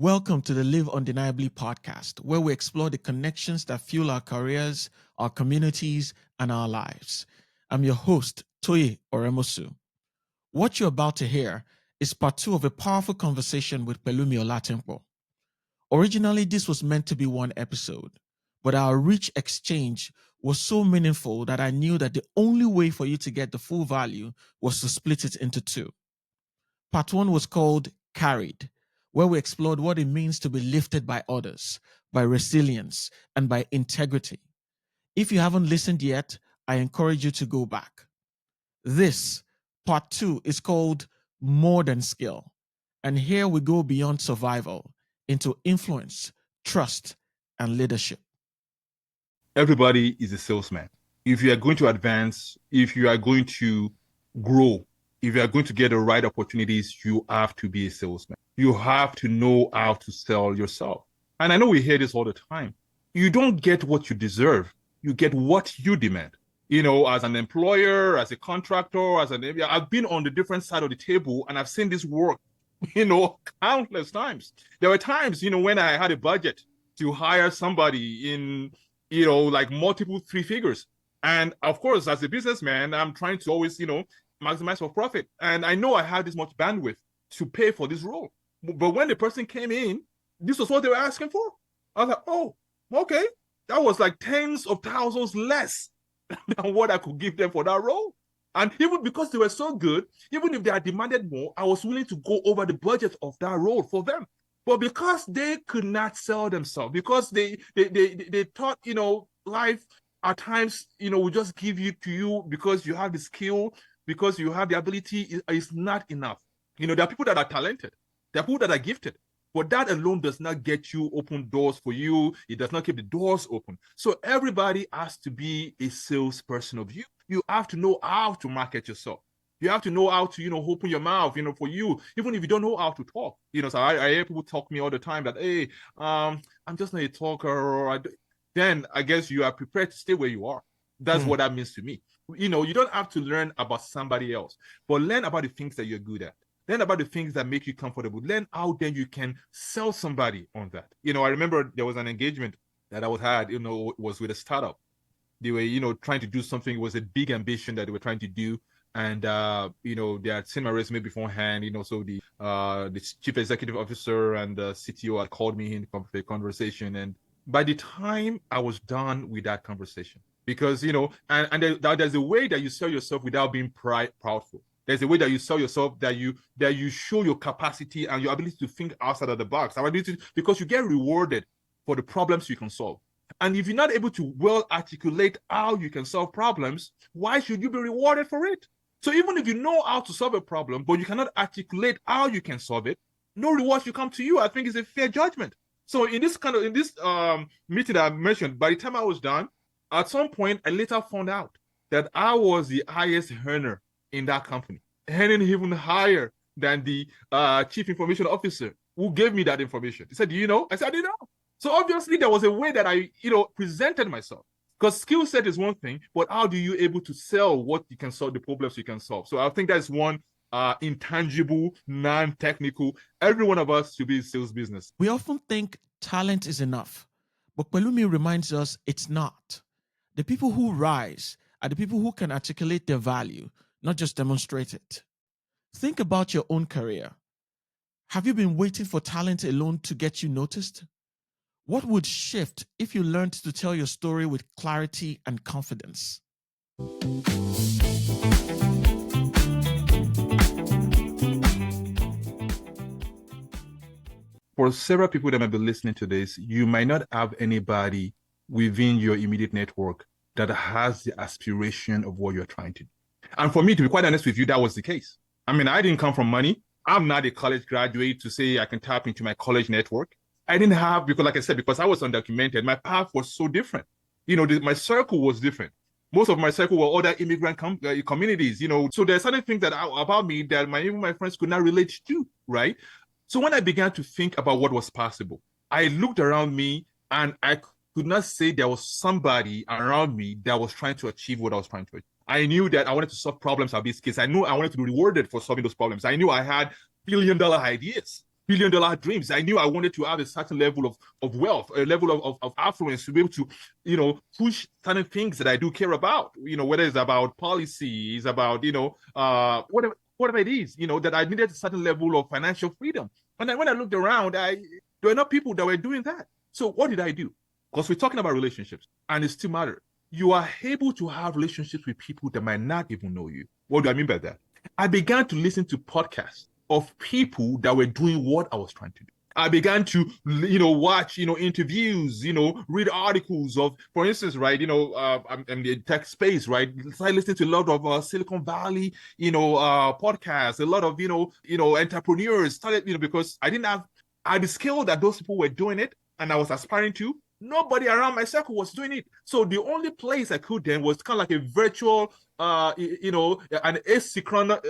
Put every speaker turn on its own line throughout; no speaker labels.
Welcome to the Live Undeniably podcast, where we explore the connections that fuel our careers, our communities, and our lives. I'm your host, Toye Oremosu. What you're about to hear is part 2 of a powerful conversation with Pelumi Olatinpo. Originally, this was meant to be one episode, but our rich exchange was so meaningful that I knew that the only way for you to get the full value was to split it into 2. Part 1 was called Carried, where we explored what it means to be lifted by others, by resilience, and by integrity. If you haven't listened yet, I encourage you to go back. This, part 2, is called More Than Skill. And here we go beyond survival into influence, trust, and leadership.
Everybody is a salesman. If you are going to advance, if you are going to grow, if you are going to get the right opportunities, you have to be a salesman. You have to know how to sell yourself. And I know we hear this all the time. You don't get what you deserve. You get what you demand. You know, as an employer, as a contractor, I've been on the different side of the table and I've seen this work, countless times. There were times, when I had a budget to hire somebody in, like multiple 3 figures. And of course, as a businessman, I'm trying to always, maximize for profit. And I know I had this much bandwidth to pay for this role. But when the person came in, this was what they were asking for. I was like, oh, okay. That was like tens of thousands less than what I could give them for that role. And even because they were so good, even if they had demanded more, I was willing to go over the budget of that role for them. But because they could not sell themselves, because they thought, life at times, will just give you to you because you have the skill, because you have the ability, is not enough. There are people that are talented. There are people that are gifted. But that alone does not get you open doors for you. It does not keep the doors open. So everybody has to be a salesperson of you. You have to know how to market yourself. You have to know how to, open your mouth, for you, even if you don't know how to talk. So I hear people talk to me all the time that, hey, I'm just not a talker. Then I guess you are prepared to stay where you are. That's what that means to me. You don't have to learn about somebody else, but learn about the things that you're good at. Learn about the things that make you comfortable. Learn how then you can sell somebody on that. I remember there was an engagement that I had, was with a startup. They were, trying to do something. It was a big ambition that they were trying to do. And, they had seen my resume beforehand, so the chief executive officer and the CTO had called me in for a conversation. And by the time I was done with that conversation, because, and there's a way that you sell yourself without being proudful. There's a way that you sell yourself that you show your capacity and your ability to think outside of the box. Because you get rewarded for the problems you can solve. And if you're not able to well articulate how you can solve problems, why should you be rewarded for it? So even if you know how to solve a problem, but you cannot articulate how you can solve it, no reward should come to you. I think it's a fair judgment. So in this meeting that I mentioned, by the time I was done, at some point, I later found out that I was the highest earner in that company, earning even higher than the chief information officer who gave me that information. He said, do you know? I said, I didn't know. So obviously there was a way that I, presented myself. Because skill set is one thing, but how do you able to sell what you can solve, the problems you can solve? So I think that's one intangible, non-technical. Every one of us should be in sales business.
We often think talent is enough, but Pelumi reminds us it's not. The people who rise are the people who can articulate their value, not just demonstrate it. Think about your own career. Have you been waiting for talent alone to get you noticed? What would shift if you learned to tell your story with clarity and confidence?
For several people that might be listening to this, you might not have anybody within your immediate network that has the aspiration of what you're trying to do. And for me, to be quite honest with you, that was the case. I mean, I didn't come from money. I'm not a college graduate to say I can tap into my college network. I didn't have, because like I said, because I was undocumented, my path was so different. My circle was different. Most of my circle were other immigrant communities, So there's certain things about me that even my friends could not relate to, right? So when I began to think about what was possible, I looked around me and I could not say there was somebody around me that was trying to achieve what I was trying to achieve. I knew that I wanted to solve problems of these kids. I knew I wanted to be rewarded for solving those problems. I knew I had billion-dollar ideas. billion-dollar dreams. I knew I wanted to have a certain level of wealth, a level of affluence to be able to, push certain things that I do care about, whether it's about policy, it's about, whatever it is, that I needed a certain level of financial freedom. And then when I looked around, there were not people that were doing that. So what did I do? Because we're talking about relationships, and it still matters. You are able to have relationships with people that might not even know you. What do I mean by that? I began to listen to podcasts of people that were doing what I was trying to do. I began to, watch, interviews, read articles of, for instance, right, I'm in the tech space, right? I listened to a lot of Silicon Valley, podcasts, a lot of, entrepreneurs started, because I had the skill that those people were doing it and I was aspiring to. Nobody around my circle was doing it. So the only place I could then was kind of like a virtual, an asynchronous,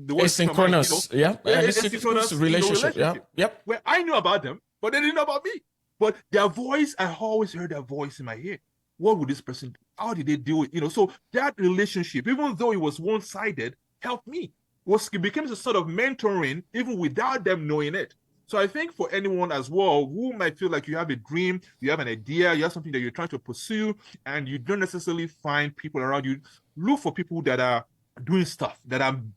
asynchronous, yeah,
asynchronous
relationship. Yeah, yep.
Where I knew about them, but they didn't know about me. But their voice, I always heard their voice in my ear. What would this person do? How did they do it? So that relationship, even though it was one-sided, helped me. It became a sort of mentoring, even without them knowing it. So I think for anyone as well who might feel like you have a dream, you have an idea, you have something that you're trying to pursue, and you don't necessarily find people around you, look for people that are doing stuff,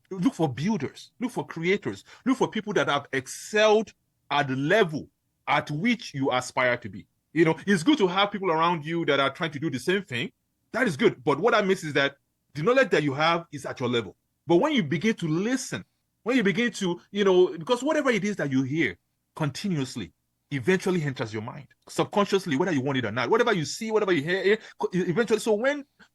look for builders, look for creators, look for people that have excelled at the level at which you aspire to be. It's good to have people around you that are trying to do the same thing. That is good. But what I miss is that the knowledge that you have is at your level. But when you begin to listen, when you begin to, because whatever it is that you hear continuously eventually enters your mind subconsciously, whether you want it or not. Whatever you see, whatever you hear, eventually. So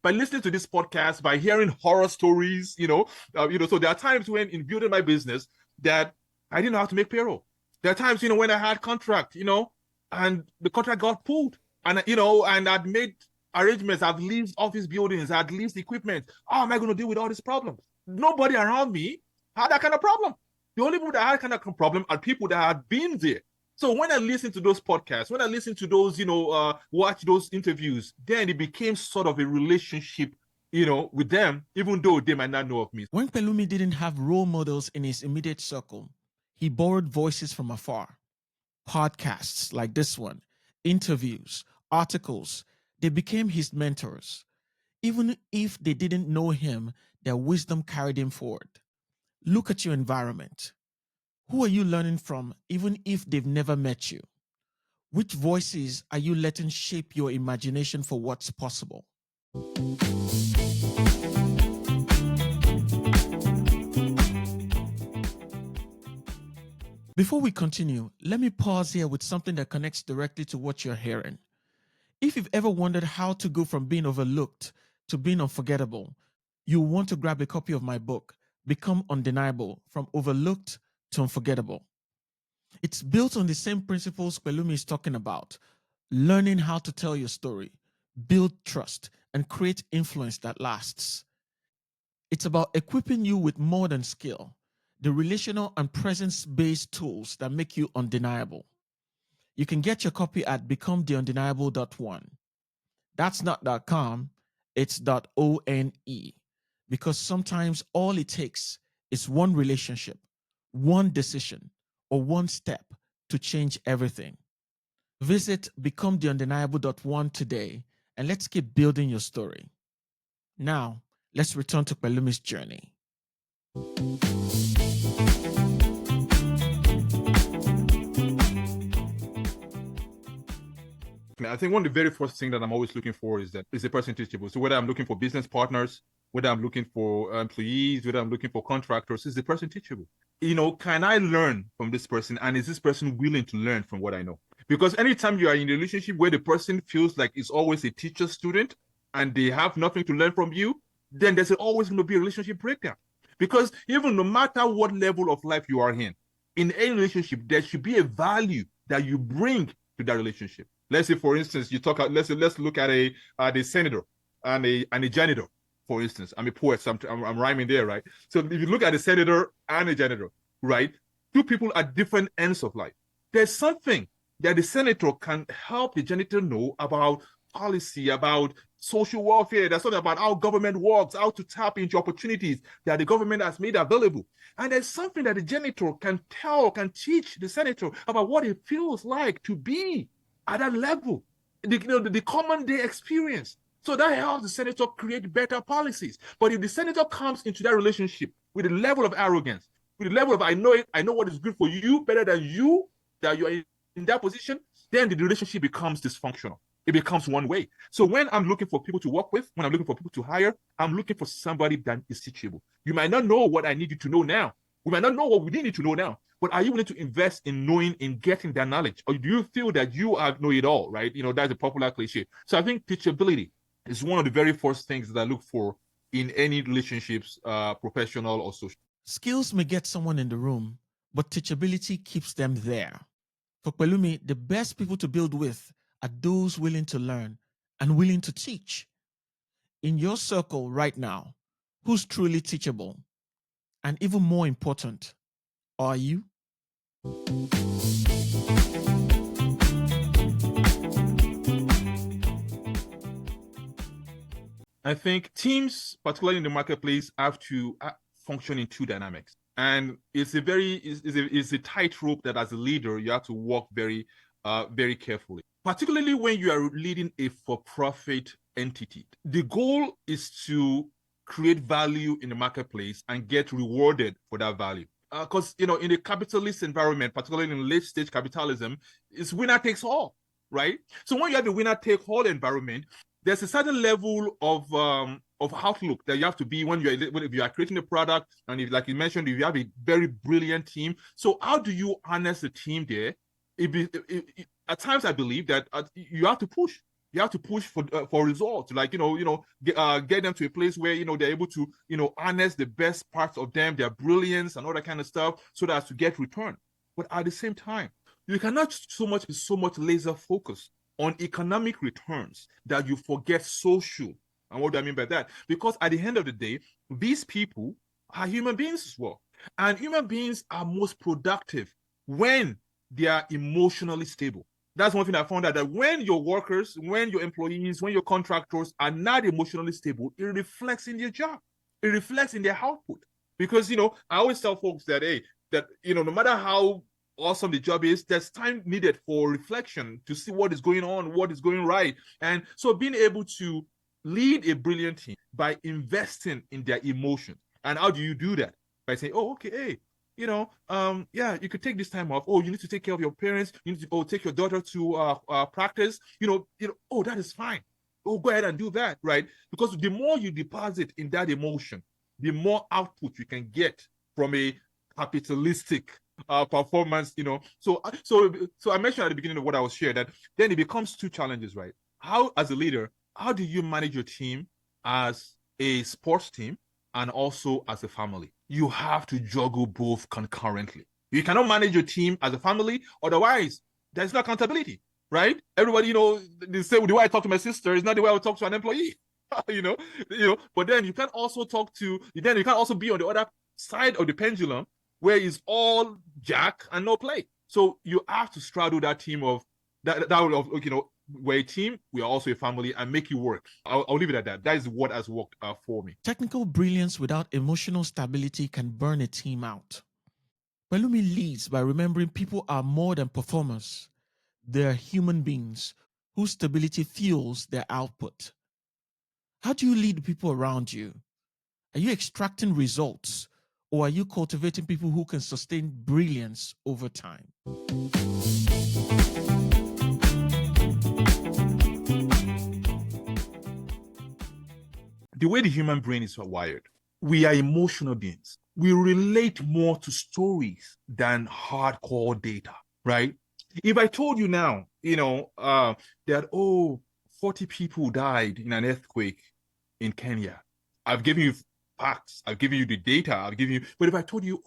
by listening to this podcast, by hearing horror stories, so there are times when in building my business that I didn't know how to make payroll. There are times, when I had contract, and the contract got pulled, and and I'd made arrangements, I've leased office buildings, I'd leased equipment. How am I going to deal with all these problems? Nobody around me had that kind of problem. The only people that had kind of problem are people that had been there. So when I listen to those podcasts, when I listen to those, watch those interviews, then it became sort of a relationship, with them, even though they might not know of me.
When Pelumi didn't have role models in his immediate circle, he borrowed voices from afar. Podcasts like this one, interviews, articles, they became his mentors. Even if they didn't know him, their wisdom carried him forward. Look at your environment. Who are you learning from, even if they've never met you? Which voices are you letting shape your imagination for what's possible? Before we continue, let me pause here with something that connects directly to what you're hearing. If you've ever wondered how to go from being overlooked to being unforgettable, you'll want to grab a copy of my book, Become Undeniable: From Overlooked to Unforgettable. It's built on the same principles Pelumi is talking about: learning how to tell your story, build trust, and create influence that lasts. It's about equipping you with more than skill, the relational and presence-based tools that make you undeniable. You can get your copy at becometheundeniable.one. That's not .com, it's .one, because sometimes all it takes is one relationship, one decision, or one step to change everything. Visit becometheundeniable.one today and let's keep building your story. Now, let's return to Pelumi's journey.
I think one of the very first things that I'm always looking for is a person teachable. So whether I'm looking for business partners, whether I'm looking for employees, whether I'm looking for contractors, is the person teachable? Can I learn from this person? And is this person willing to learn from what I know? Because anytime you are in a relationship where the person feels like it's always a teacher-student and they have nothing to learn from you, then there's always going to be a relationship breakdown. Because even no matter what level of life you are in any relationship, there should be a value that you bring to that relationship. Let's say, for instance, let's look at a senator and a janitor, for instance. I'm a poet, so I'm rhyming there, right? So if you look at a senator and a janitor, right? Two people at different ends of life. There's something that the senator can help the janitor know about policy, about social welfare. There's something about how government works, how to tap into opportunities that the government has made available. And there's something that the janitor can teach the senator about what it feels like to be at that level, the common day experience. So that helps the senator create better policies. But if the senator comes into that relationship with a level of arrogance, with a level of I know what is good for you better than you, that you're in that position, then the relationship becomes dysfunctional. It becomes one way. So when I'm looking for people to work with, when I'm looking for people to hire, I'm looking for somebody that is teachable. You might not know what I need you to know now. We might not know what we need you to know now, but are you willing to invest in knowing, in getting that knowledge? Or do you feel that you know it all, right? That's a popular cliche. So I think teachability is one of the very first things that I look for in any relationships, professional or social.
Skills may get someone in the room, but teachability keeps them there. For Pelumi, the best people to build with are those willing to learn and willing to teach. In your circle right now, who's truly teachable? And even more important, are you?
I think teams, particularly in the marketplace, have to function in two dynamics. And it's a tightrope that as a leader, you have to walk very carefully, particularly when you are leading a for-profit entity. The goal is to create value in the marketplace and get rewarded for that value. Because, in a capitalist environment, particularly in late stage capitalism, it's winner takes all, right? So when you have a winner take all environment, there's a certain level of outlook that you have to be when if you are creating a product, and if, like you mentioned, if you have a very brilliant team. So how do you harness the team there? At times, I believe that you have to push. You have to push for results, like get them to a place where they're able to harness the best parts of them, their brilliance and all that kind of stuff, so that as to get return. But at the same time, you cannot be so much laser focused on economic returns that you forget social. And what do I mean by that? Because at the end of the day, these people are human beings as well. And human beings are most productive when they are emotionally stable. That's one thing I found out, that when your workers, when your employees, when your contractors are not emotionally stable, it reflects in their job. It reflects in their output. Because, I always tell folks that, no matter how awesome the job is, there's time needed for reflection to see what is going on, what is going right. And so being able to lead a brilliant team by investing in their emotions. And how do you do that? By saying, oh, okay, hey, you could take this time off. Oh, you need to take care of your parents. You need to take your daughter to practice. Oh, that is fine. Oh, go ahead and do that, right? Because the more you deposit in that emotion, the more output you can get from a capitalistic performance. So I mentioned at the beginning of what I was sharing that then it becomes two challenges, right? How, as a leader, how do you manage your team as a sports team and also as a family? You have to juggle both concurrently. You cannot manage your team as a family, otherwise there's no accountability, right? Everybody, they say the way I talk to my sister is not the way I would talk to an employee. But then you can also be on the other side of the pendulum where it's all jack and no play. So you have to straddle that team of we're a team, we are also a family, and make it work. I'll leave it at that. That is what has worked for me.
Technical brilliance without emotional stability can burn a team out. Pelumi leads by remembering people are more than performers. They are human beings whose stability fuels their output. How do you lead people around you? Are you extracting results, or are you cultivating people who can sustain brilliance over time?
The way the human brain is wired, we are emotional beings. We relate more to stories than hardcore data, right? If I told you now, that 40 people died in an earthquake in Kenya, I've given you facts, I've given you the data, but if I told you,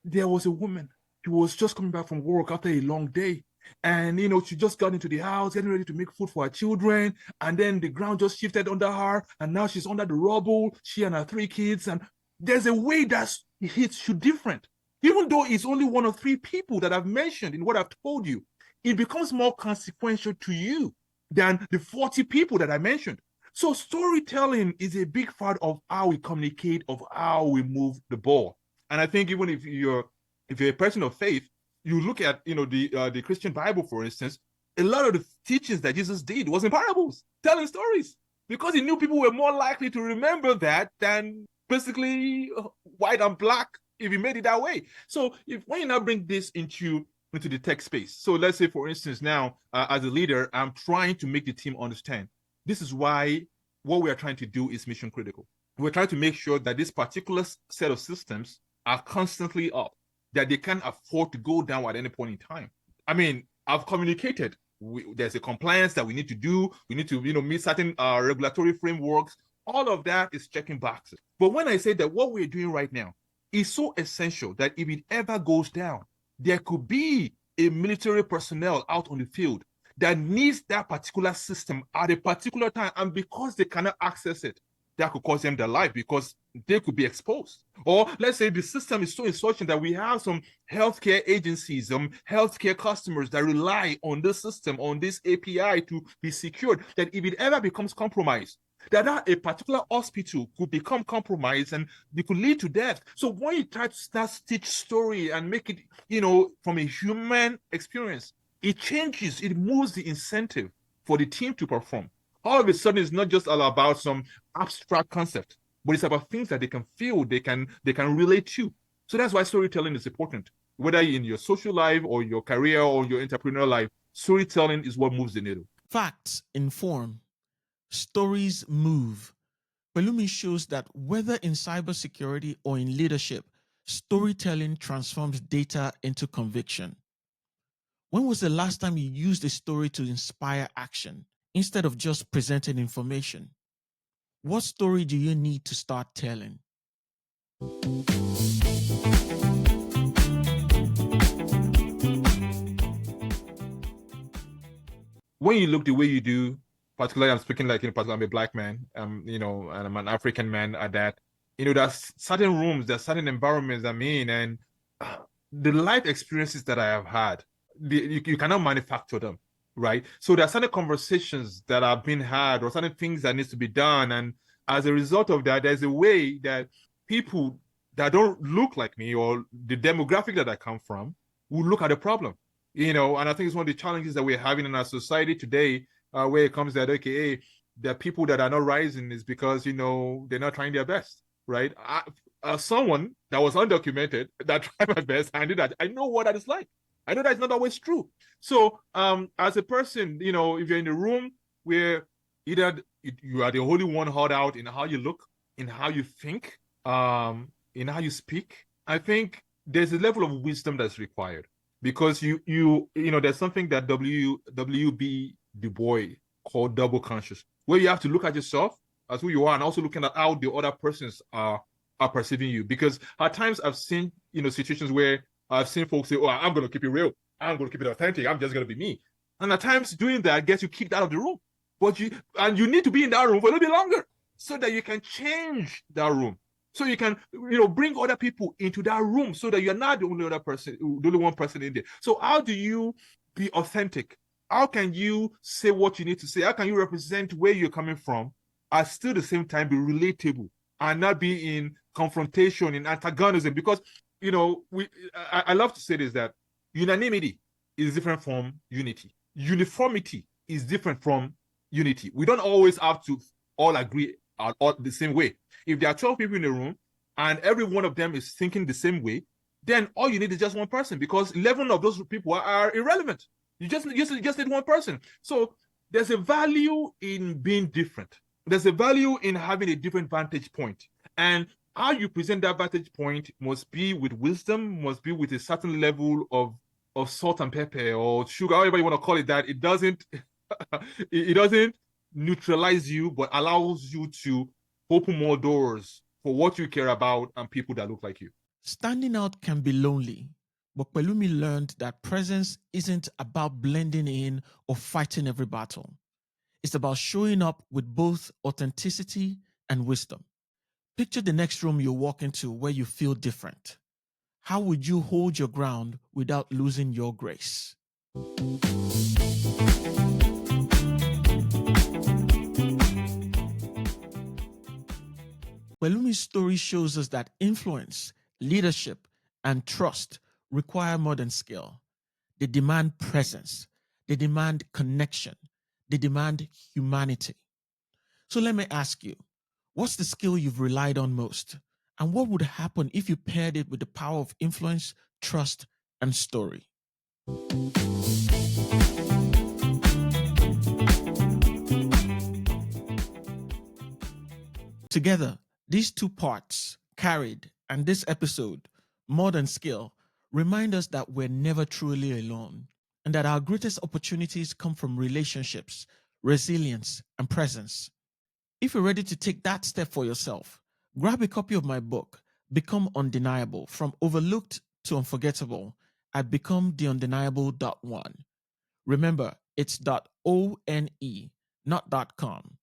there was a woman, she was just coming back from work after a long day, and she just got into the house, getting ready to make food for her children, and then the ground just shifted under her, and now she's under the rubble, she and her 3 kids, and there's a way that it hits you different. Even though it's only 1 or 3 people that I've mentioned in what I've told you, it becomes more consequential to you than the 40 people that I mentioned. So storytelling is a big part of how we communicate, of how we move the ball. And I think even if you're a person of faith, you look at the Christian Bible, for instance, a lot of the teachings that Jesus did was in parables, telling stories, because he knew people were more likely to remember that than basically white and black if he made it that way. So when you now bring this into the tech space, so let's say, for instance, now as a leader, I'm trying to make the team understand this is why what we are trying to do is mission critical. We're trying to make sure that this particular set of systems are constantly up, that they can't afford to go down at any point in time. I mean, I've communicated. There's a compliance that we need to do. We need to, meet certain regulatory frameworks. All of that is checking boxes. But when I say that what we're doing right now is so essential that if it ever goes down, there could be a military personnel out on the field that needs that particular system at a particular time, and because they cannot access it, that could cause them their life because they could be exposed. Or let's say the system is so insulting that we have some healthcare agencies, healthcare customers that rely on this system, on this API to be secured, that if it ever becomes compromised, that a particular hospital could become compromised and it could lead to death. So when you try to start stitch story and make it, from a human experience, it changes, it moves the incentive for the team to perform. All of a sudden, it's not just all about some abstract concept, but it's about things that they can feel, they can relate to. So that's why storytelling is important. Whether in your social life or your career or your entrepreneurial life, storytelling is what moves the needle.
Facts inform, stories move. Pelumi shows that whether in cybersecurity or in leadership, storytelling transforms data into conviction. When was the last time you used a story to inspire action instead of just presenting information? What story do you need to start telling?
When you look the way you do, particularly I'm speaking like, particularly I'm a black man, and I'm an African man at that, there's certain rooms, there's certain environments I'm in, and the life experiences that I have had, you cannot manufacture them, right? So there are certain conversations that are being had or certain things that needs to be done. And as a result of that, there's a way that people that don't look like me or the demographic that I come from will look at the problem. And I think it's one of the challenges that we're having in our society today, where it comes that, okay, the people that are not rising is because, they're not trying their best, right? Someone that was undocumented that tried my best, I did that. I know what that is like. I know that's not always true. So as a person, if you're in a room where either you are the only one held out in how you look, in how you think, in how you speak, I think there's a level of wisdom that's required. Because there's something that W.B. Du Bois called double conscious, where you have to look at yourself as who you are and also looking at how the other persons are perceiving you. Because at times I've seen, situations where I've seen folks say, oh, I'm going to keep it real. I'm going to keep it authentic. I'm just going to be me. And at times doing that gets you kicked out of the room. But you need to be in that room for a little bit longer so that you can change that room. So you can, bring other people into that room so that you're not the only one person in there. So how do you be authentic? How can you say what you need to say? How can you represent where you're coming from and still at the same time be relatable and not be in confrontation, in antagonism? Because, I love to say this, that unanimity is different from unity. Uniformity is different from unity. We don't always have to all agree all the same way. If there are 12 people in the room and every one of them is thinking the same way, then all you need is just one person, because 11 of those people are irrelevant. You just need one person. So there's a value in being different. There's a value in having a different vantage point. And how you present that vantage point must be with wisdom, must be with a certain level of salt and pepper or sugar, however you want to call it. That it doesn't it doesn't neutralize you, but allows you to open more doors for what you care about and people that look like you.
Standing out can be lonely, but Pelumi learned that presence isn't about blending in or fighting every battle. It's about showing up with both authenticity and wisdom. Picture the next room you walk into where you feel different. How would you hold your ground without losing your grace? Pelumi's story shows us that influence, leadership, and trust require more than skill. They demand presence, they demand connection, they demand humanity. So let me ask you, what's the skill you've relied on most? And what would happen if you paired it with the power of influence, trust, and story? Together, these two parts, carried, and this episode, more than skill, remind us that we're never truly alone and that our greatest opportunities come from relationships, resilience, and presence. If you're ready to take that step for yourself, grab a copy of my book, Become Undeniable From Overlooked to Unforgettable at becometheundeniable.one. Remember, it's .one, not .com.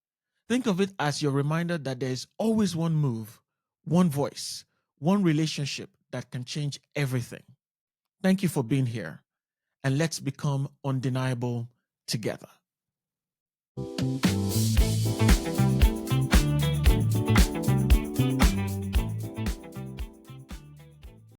Think of it as your reminder that there is always one move, one voice, one relationship that can change everything. Thank you for being here, and let's become undeniable together.